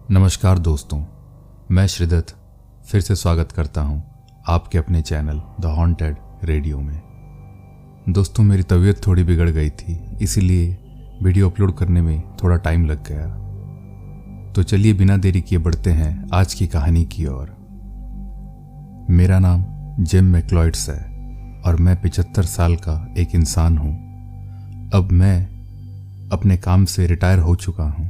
नमस्कार दोस्तों, मैं श्रीदत्त फिर से स्वागत करता हूं आपके अपने चैनल द हॉन्टेड रेडियो में। दोस्तों, मेरी तबीयत थोड़ी बिगड़ गई थी, इसीलिए वीडियो अपलोड करने में थोड़ा टाइम लग गया। तो चलिए बिना देरी किए बढ़ते हैं आज की कहानी की ओर। मेरा नाम जिम मैक्लॉइड्स है और मैं 75 साल का एक इंसान हूं। अब मैं अपने काम से रिटायर हो चुका हूं।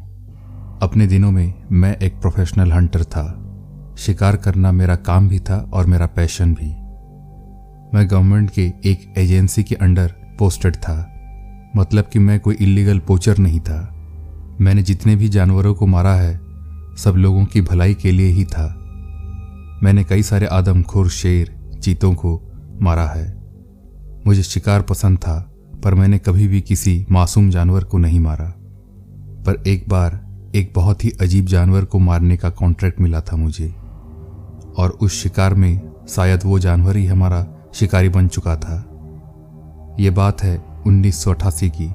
अपने दिनों में मैं एक प्रोफेशनल हंटर था। शिकार करना मेरा काम भी था और मेरा पैशन भी। मैं गवर्नमेंट के एक एजेंसी के अंडर पोस्टेड था, मतलब कि मैं कोई इलीगल पोचर नहीं था। मैंने जितने भी जानवरों को मारा है सब लोगों की भलाई के लिए ही था। मैंने कई सारे आदमखोर शेर, चीतों को मारा है। मुझे शिकार पसंद था, पर मैंने कभी भी किसी मासूम जानवर को नहीं मारा। पर एक बार एक बहुत ही अजीब जानवर को मारने का कॉन्ट्रैक्ट मिला था मुझे, और उस शिकार में शायद वो जानवर ही हमारा शिकारी बन चुका था। ये बात है 1988 की।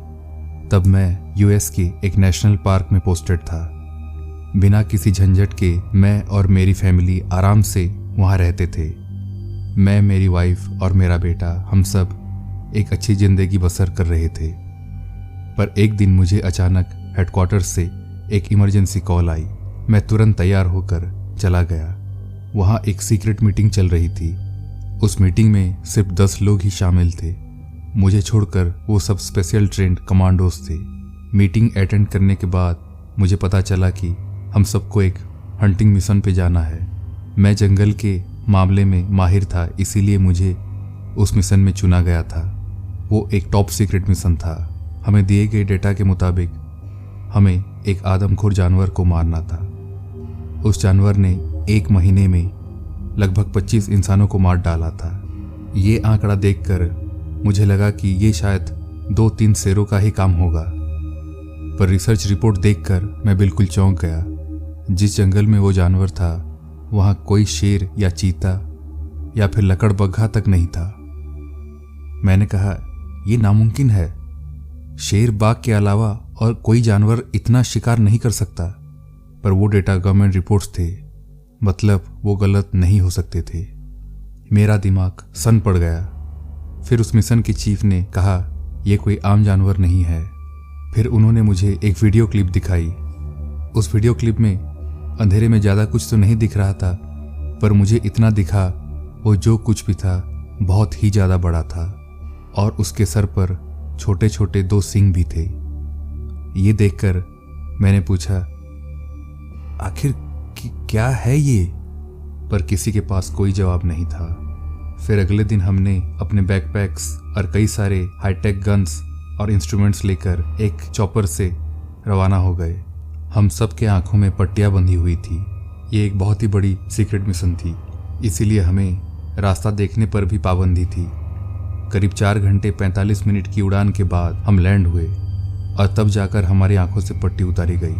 तब मैं यूएस के एक नेशनल पार्क में पोस्टेड था। बिना किसी झंझट के मैं और मेरी फैमिली आराम से वहाँ रहते थे। मैं, मेरी वाइफ और मेरा बेटा, हम सब एक अच्छी जिंदगी बसर कर रहे थे। पर एक दिन मुझे अचानक हेडक्वार्टर से एक इमरजेंसी कॉल आई। मैं तुरंत तैयार होकर चला गया। वहाँ एक सीक्रेट मीटिंग चल रही थी। उस मीटिंग में सिर्फ 10 लोग ही शामिल थे, मुझे छोड़कर। वो सब स्पेशल ट्रेंड कमांडोज थे। मीटिंग अटेंड करने के बाद मुझे पता चला कि हम सबको एक हंटिंग मिशन पे जाना है। मैं जंगल के मामले में माहिर था, इसीलिए मुझे उस मिशन में चुना गया था। वो एक टॉप सीक्रेट मिशन था। हमें दिए गए डेटा के मुताबिक हमें एक आदमखोर जानवर को मारना था। उस जानवर ने 1 महीने में लगभग 25 इंसानों को मार डाला था। ये आंकड़ा देखकर मुझे लगा कि ये शायद 2-3 शेरों का ही काम होगा। पर रिसर्च रिपोर्ट देखकर मैं बिल्कुल चौंक गया। जिस जंगल में वो जानवर था वहाँ कोई शेर या चीता या फिर लकड़बग्घा तक नहीं था। मैंने कहा, ये नामुमकिन है। शेर, बाघ के अलावा और कोई जानवर इतना शिकार नहीं कर सकता। पर वो डेटा गवर्नमेंट रिपोर्ट्स थे, मतलब वो गलत नहीं हो सकते थे। मेरा दिमाग सन पड़ गया। फिर उस मिशन के चीफ ने कहा, यह कोई आम जानवर नहीं है। फिर उन्होंने मुझे एक वीडियो क्लिप दिखाई। उस वीडियो क्लिप में अंधेरे में ज़्यादा कुछ तो नहीं दिख रहा था, पर मुझे इतना दिखा, वो जो कुछ भी था बहुत ही ज़्यादा बड़ा था और उसके सर पर छोटे छोटे 2 सींग भी थे। ये देखकर मैंने पूछा, आखिर क्या है ये? पर किसी के पास कोई जवाब नहीं था। फिर अगले दिन हमने अपने बैकपैक्स और कई सारे हाईटेक गन्स और इंस्ट्रूमेंट्स लेकर एक चॉपर से रवाना हो गए। हम सब के आंखों में पट्टियां बंधी हुई थी। ये एक बहुत ही बड़ी सीक्रेट मिशन थी, इसीलिए हमें रास्ता देखने पर भी पाबंदी थी। करीब 4 घंटे 45 मिनट की उड़ान के बाद हम लैंड हुए और तब जाकर हमारी आंखों से पट्टी उतारी गई।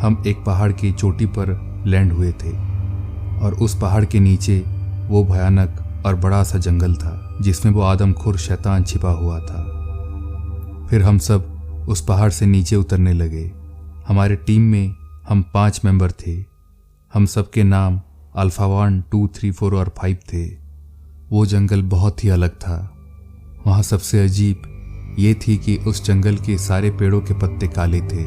हम एक पहाड़ की चोटी पर लैंड हुए थे और उस पहाड़ के नीचे वो भयानक और बड़ा सा जंगल था जिसमें वो आदमखोर शैतान छिपा हुआ था। फिर हम सब उस पहाड़ से नीचे उतरने लगे। हमारे टीम में हम 5 मेंबर थे। हम सब के नाम अल्फा 1, 2, 3, 4 और 5 थे। वो जंगल बहुत ही अलग था। वहाँ सबसे अजीब ये थी कि उस जंगल के सारे पेड़ों के पत्ते काले थे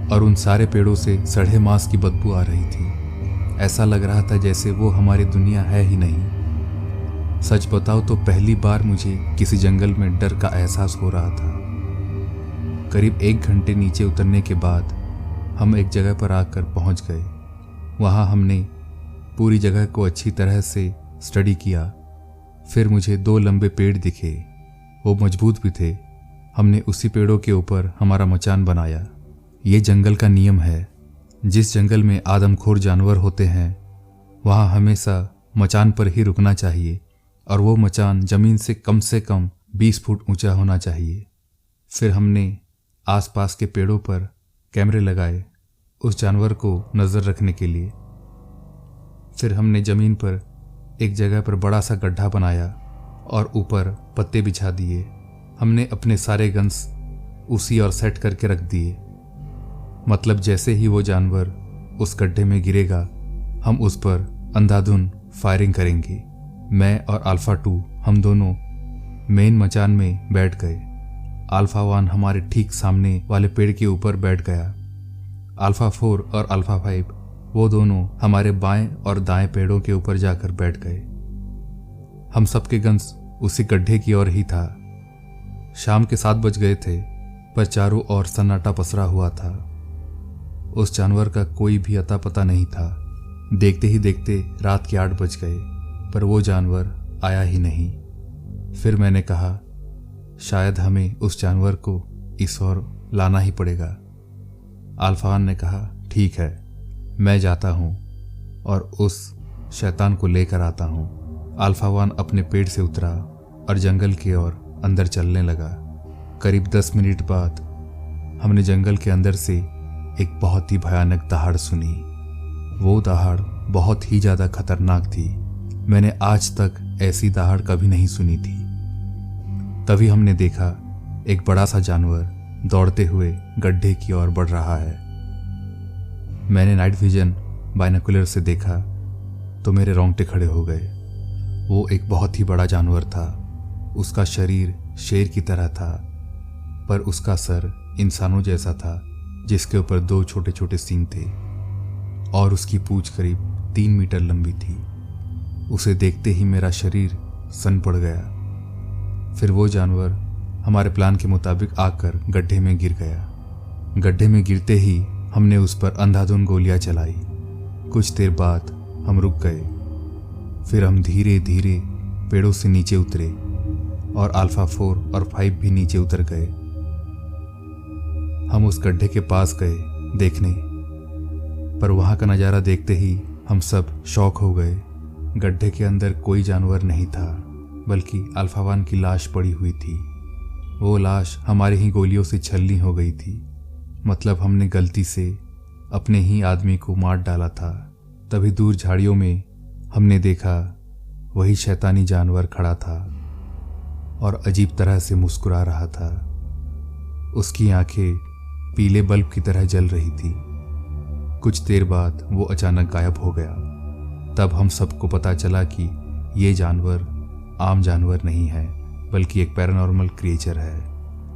और उन सारे पेड़ों से सड़े मांस की बदबू आ रही थी। ऐसा लग रहा था जैसे वो हमारी दुनिया है ही नहीं। सच बताओ तो पहली बार मुझे किसी जंगल में डर का एहसास हो रहा था। करीब 1 घंटे नीचे उतरने के बाद हम एक जगह पर आकर पहुंच गए। वहाँ हमने पूरी जगह को अच्छी तरह से स्टडी किया। फिर मुझे 2 लंबे पेड़ दिखे, वो मजबूत भी थे। हमने उसी पेड़ों के ऊपर हमारा मचान बनाया। ये जंगल का नियम है, जिस जंगल में आदमखोर जानवर होते हैं वहाँ हमेशा मचान पर ही रुकना चाहिए और वो मचान ज़मीन से कम 20 फुट ऊंचा होना चाहिए। फिर हमने आसपास के पेड़ों पर कैमरे लगाए उस जानवर को नज़र रखने के लिए। फिर हमने ज़मीन पर एक जगह पर बड़ा सा गड्ढा बनाया और ऊपर पत्ते बिछा दिए। हमने अपने सारे गन्स उसी और सेट करके रख दिए। मतलब जैसे ही वो जानवर उस गड्ढे में गिरेगा हम उस पर अंधाधुन फायरिंग करेंगे। मैं और अल्फा 2 हम दोनों मेन मचान में बैठ गए। अल्फा 1 हमारे ठीक सामने वाले पेड़ के ऊपर बैठ गया। अल्फा 4 और अल्फा 5 वो दोनों हमारे बाएं और दाएं पेड़ों के ऊपर जाकर बैठ गए। हम सबके गन्स उसी गड्ढे की ओर ही था। शाम के 7 बज गए थे, पर चारों ओर सन्नाटा पसरा हुआ था। उस जानवर का कोई भी अता पता नहीं था। देखते ही देखते रात के 8 बज गए, पर वो जानवर आया ही नहीं। फिर मैंने कहा, शायद हमें उस जानवर को इस ओर लाना ही पड़ेगा। अल्फा 1 ने कहा, ठीक है, मैं जाता हूँ और उस शैतान को लेकर आता हूँ। अल्फा 1 अपने पेड़ से उतरा और जंगल की ओर अंदर चलने लगा। करीब 10 मिनट बाद हमने जंगल के अंदर से एक बहुत ही भयानक दहाड़ सुनी। वो दहाड़ बहुत ही ज़्यादा खतरनाक थी। मैंने आज तक ऐसी दहाड़ कभी नहीं सुनी थी। तभी हमने देखा एक बड़ा सा जानवर दौड़ते हुए गड्ढे की ओर बढ़ रहा है। मैंने नाइट विजन बाइनोकुलर से देखा तो मेरे रोंगटे खड़े हो गए। वो एक बहुत ही बड़ा जानवर था। उसका शरीर शेर की तरह था, पर उसका सर इंसानों जैसा था, जिसके ऊपर 2 छोटे छोटे सींग थे और उसकी पूंछ करीब 3 मीटर लंबी थी। उसे देखते ही मेरा शरीर सन पड़ गया। फिर वो जानवर हमारे प्लान के मुताबिक आकर गड्ढे में गिर गया। गड्ढे में गिरते ही हमने उस पर अंधाधुन गोलियां चलाई। कुछ देर बाद हम रुक गए। फिर हम धीरे धीरे पेड़ों से नीचे उतरे और अल्फा 4 और 5 भी नीचे उतर गए। हम उस गड्ढे के पास गए देखने, पर वहां का नज़ारा देखते ही हम सब शॉक हो गए। गड्ढे के अंदर कोई जानवर नहीं था, बल्कि अल्फा 1 की लाश पड़ी हुई थी। वो लाश हमारी ही गोलियों से छलनी हो गई थी। मतलब हमने गलती से अपने ही आदमी को मार डाला था। तभी दूर झाड़ियों में हमने देखा वही शैतानी जानवर खड़ा था और अजीब तरह से मुस्कुरा रहा था। उसकी आंखें पीले बल्ब की तरह जल रही थी। कुछ देर बाद वो अचानक गायब हो गया। तब हम सबको पता चला कि ये जानवर आम जानवर नहीं है, बल्कि एक पैरानॉर्मल क्रिएचर है।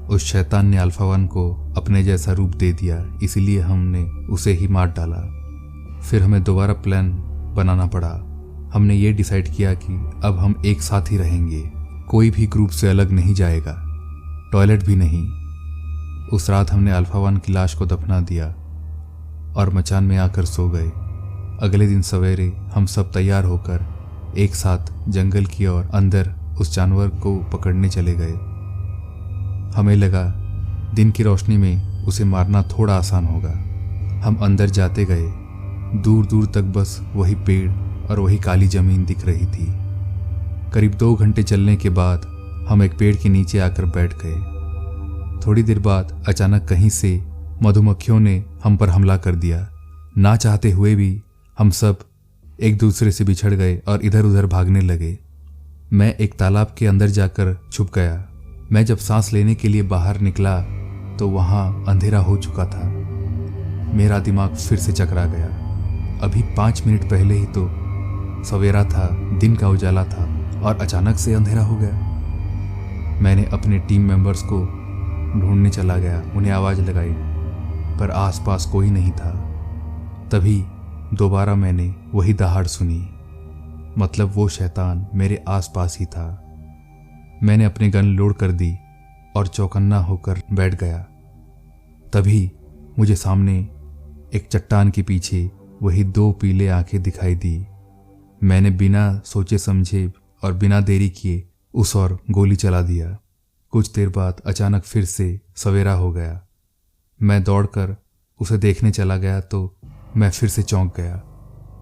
उस शैतान ने अल्फा 1 को अपने जैसा रूप दे दिया, इसीलिए हमने उसे ही मार डाला। फिर हमें दोबारा प्लान बनाना पड़ा। हमने ये डिसाइड किया कि अब हम एक साथ ही रहेंगे, कोई भी ग्रुप से अलग नहीं जाएगा, टॉयलेट भी नहीं। उस रात हमने अल्फा 1 की लाश को दफना दिया और मचान में आकर सो गए। अगले दिन सवेरे हम सब तैयार होकर एक साथ जंगल की ओर अंदर उस जानवर को पकड़ने चले गए। हमें लगा दिन की रोशनी में उसे मारना थोड़ा आसान होगा। हम अंदर जाते गए। दूर दूर तक बस वही पेड़ और वही काली जमीन दिख रही थी। करीब 2 घंटे चलने के बाद हम एक पेड़ के नीचे आकर बैठ गए। थोड़ी देर बाद अचानक कहीं से मधुमक्खियों ने हम पर हमला कर दिया। ना चाहते हुए भी हम सब एक दूसरे से बिछड़ गए और इधर उधर भागने लगे। मैं एक तालाब के अंदर जाकर छुप गया। मैं जब सांस लेने के लिए बाहर निकला तो वहां अंधेरा हो चुका था। मेरा दिमाग फिर से चकरा गया। अभी 5 मिनट पहले ही तो सवेरा था, दिन का उजाला था, और अचानक से अंधेरा हो गया। मैंने अपने टीम मेंबर्स को ढूंढने चला गया, उन्हें आवाज़ लगाई, पर आसपास कोई नहीं था। तभी दोबारा मैंने वही दहाड़ सुनी। मतलब वो शैतान मेरे आसपास ही था। मैंने अपनी गन लोड कर दी और चौकन्ना होकर बैठ गया। तभी मुझे सामने एक चट्टान के पीछे वही 2 पीले आंखें दिखाई दी। मैंने बिना सोचे समझे और बिना देरी किए उस ओर गोली चला दिया। कुछ देर बाद अचानक फिर से सवेरा हो गया। मैं दौड़कर उसे देखने चला गया तो मैं फिर से चौंक गया।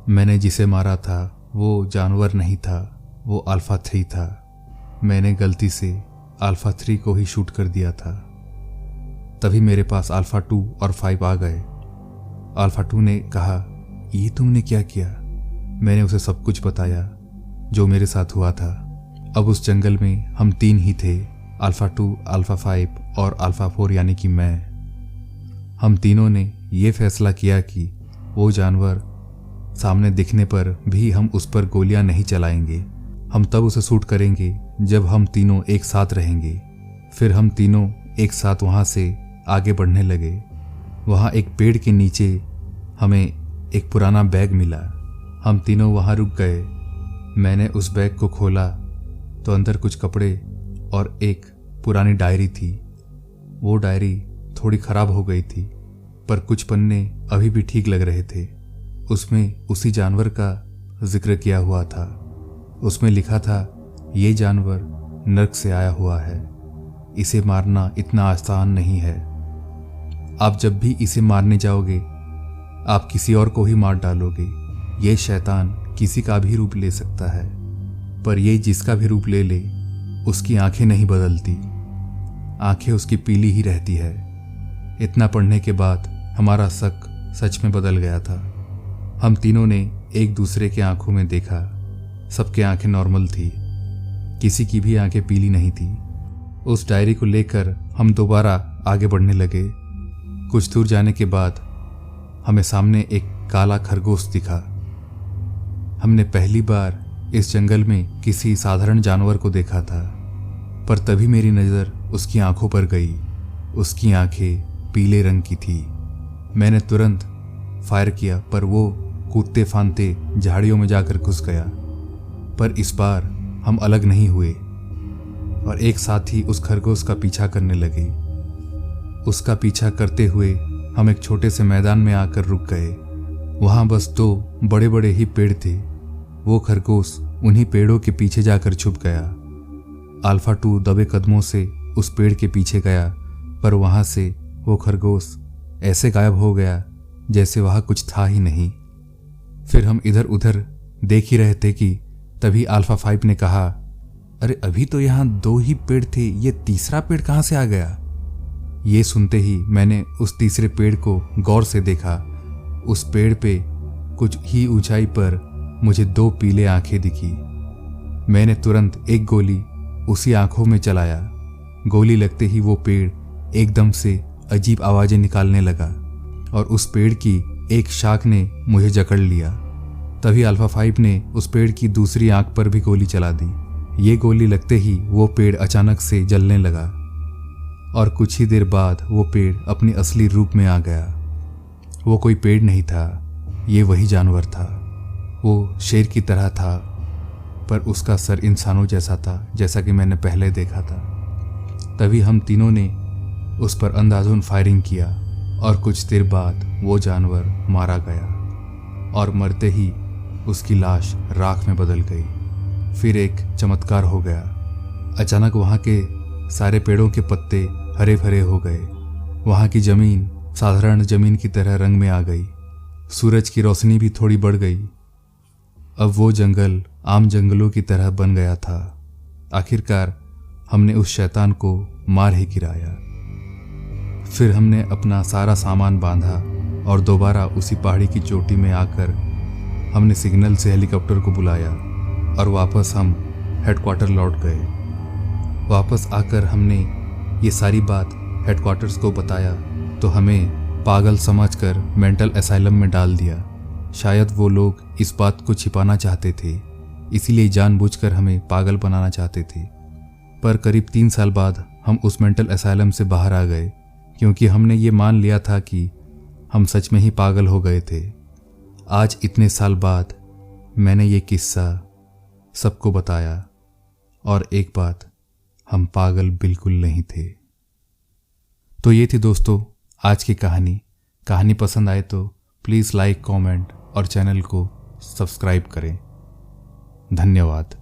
मैंने जिसे मारा था वो जानवर नहीं था, वो अल्फा 3 था। मैंने गलती से अल्फा 3 को ही शूट कर दिया था। तभी मेरे पास अल्फा 2 और 5 आ गए। अल्फा 2 ने कहा, ये तुमने क्या किया? मैंने उसे सब कुछ बताया जो मेरे साथ हुआ था। अब उस जंगल में हम 3 ही थे, अल्फा 2, अल्फा 5 और अल्फा 4 यानी कि मैं। हम तीनों ने ये फैसला किया कि वो जानवर सामने दिखने पर भी हम उस पर गोलियां नहीं चलाएंगे। हम तब उसे शूट करेंगे जब हम तीनों एक साथ रहेंगे। फिर हम तीनों एक साथ वहाँ से आगे बढ़ने लगे। वहाँ एक पेड़ के नीचे हमें एक पुराना बैग मिला। हम तीनों वहाँ रुक गए। मैंने उस बैग को खोला तो अंदर कुछ कपड़े और एक पुरानी डायरी थी। वो डायरी थोड़ी खराब हो गई थी, पर कुछ पन्ने अभी भी ठीक लग रहे थे। उसमें उसी जानवर का जिक्र किया हुआ था। उसमें लिखा था, ये जानवर नर्क से आया हुआ है, इसे मारना इतना आसान नहीं है। आप जब भी इसे मारने जाओगे आप किसी और को ही मार डालोगे। ये शैतान किसी का भी रूप ले सकता है, पर ये जिसका भी रूप ले ले उसकी आंखें नहीं बदलती, आंखें उसकी पीली ही रहती है। इतना पढ़ने के बाद हमारा शक सच में बदल गया था। हम तीनों ने एक दूसरे के आंखों में देखा। सबके आंखें नॉर्मल थी, किसी की भी आंखें पीली नहीं थी। उस डायरी को लेकर हम दोबारा आगे बढ़ने लगे। कुछ दूर जाने के बाद हमें सामने एक काला खरगोश दिखा। हमने पहली बार इस जंगल में किसी साधारण जानवर को देखा था, पर तभी मेरी नज़र उसकी आंखों पर गई। उसकी आंखें पीले रंग की थी। मैंने तुरंत फायर किया, पर वो कूदते फांदते झाड़ियों में जाकर घुस गया। पर इस बार हम अलग नहीं हुए और एक साथ ही उस खरगोश का पीछा करने लगे। उसका पीछा करते हुए हम एक छोटे से मैदान में आकर रुक गए। वहाँ बस 2 बड़े बड़े ही पेड़ थे। वो खरगोश उन्हीं पेड़ों के पीछे जाकर छुप गया। अल्फा 2 दबे कदमों से उस पेड़ के पीछे गया, पर वहाँ से वो खरगोश ऐसे गायब हो गया जैसे वहाँ कुछ था ही नहीं। फिर हम इधर उधर देख ही रहे थे कि तभी अल्फा 5 ने कहा, अरे अभी तो यहाँ 2 ही पेड़ थे, ये तीसरा पेड़ कहाँ से आ गया? ये सुनते ही मैंने उस तीसरे पेड़ को गौर से देखा। उस पेड़ पे कुछ ही ऊंचाई पर मुझे 2 पीले आंखें दिखी। मैंने तुरंत एक गोली उसी आंखों में चलाया। गोली लगते ही वो पेड़ एकदम से अजीब आवाजें निकालने लगा और उस पेड़ की एक शाख ने मुझे जकड़ लिया। तभी अल्फा 5 ने उस पेड़ की दूसरी आंख पर भी गोली चला दी। ये गोली लगते ही वो पेड़ अचानक से जलने लगा और कुछ ही देर बाद वो पेड़ अपनी असली रूप में आ गया। वो कोई पेड़ नहीं था, ये वही जानवर था। वो शेर की तरह था, पर उसका सर इंसानों जैसा था, जैसा कि मैंने पहले देखा था। तभी हम तीनों ने उस पर अंधाधुंध फायरिंग किया और कुछ देर बाद वो जानवर मारा गया और मरते ही उसकी लाश राख में बदल गई। फिर एक चमत्कार हो गया। अचानक वहाँ के सारे पेड़ों के पत्ते हरे भरे हो गए। वहाँ की जमीन साधारण जमीन की तरह रंग में आ गई। सूरज की रोशनी भी थोड़ी बढ़ गई। अब वो जंगल आम जंगलों की तरह बन गया था। आखिरकार हमने उस शैतान को मार ही गिराया। फिर हमने अपना सारा सामान बांधा और दोबारा उसी पहाड़ी की चोटी में आकर हमने सिग्नल से हेलीकॉप्टर को बुलाया और वापस हम हेडक्वार्टर लौट गए। वापस आकर हमने ये सारी बात हेडक्वार्टर्स को बताया तो हमें पागल समझकर मेंटल असाइलम में डाल दिया। शायद वो लोग इस बात को छिपाना चाहते थे, इसीलिए जानबूझकर हमें पागल बनाना चाहते थे। पर करीब 3 साल बाद हम उस मेंटल असाइलम से बाहर आ गए, क्योंकि हमने ये मान लिया था कि हम सच में ही पागल हो गए थे। आज इतने साल बाद मैंने ये किस्सा सबको बताया और एक बात, हम पागल बिल्कुल नहीं थे। तो ये थी दोस्तों आज की कहानी। कहानी पसंद आए तो प्लीज़ लाइक, कमेंट और चैनल को सब्सक्राइब करें। धन्यवाद।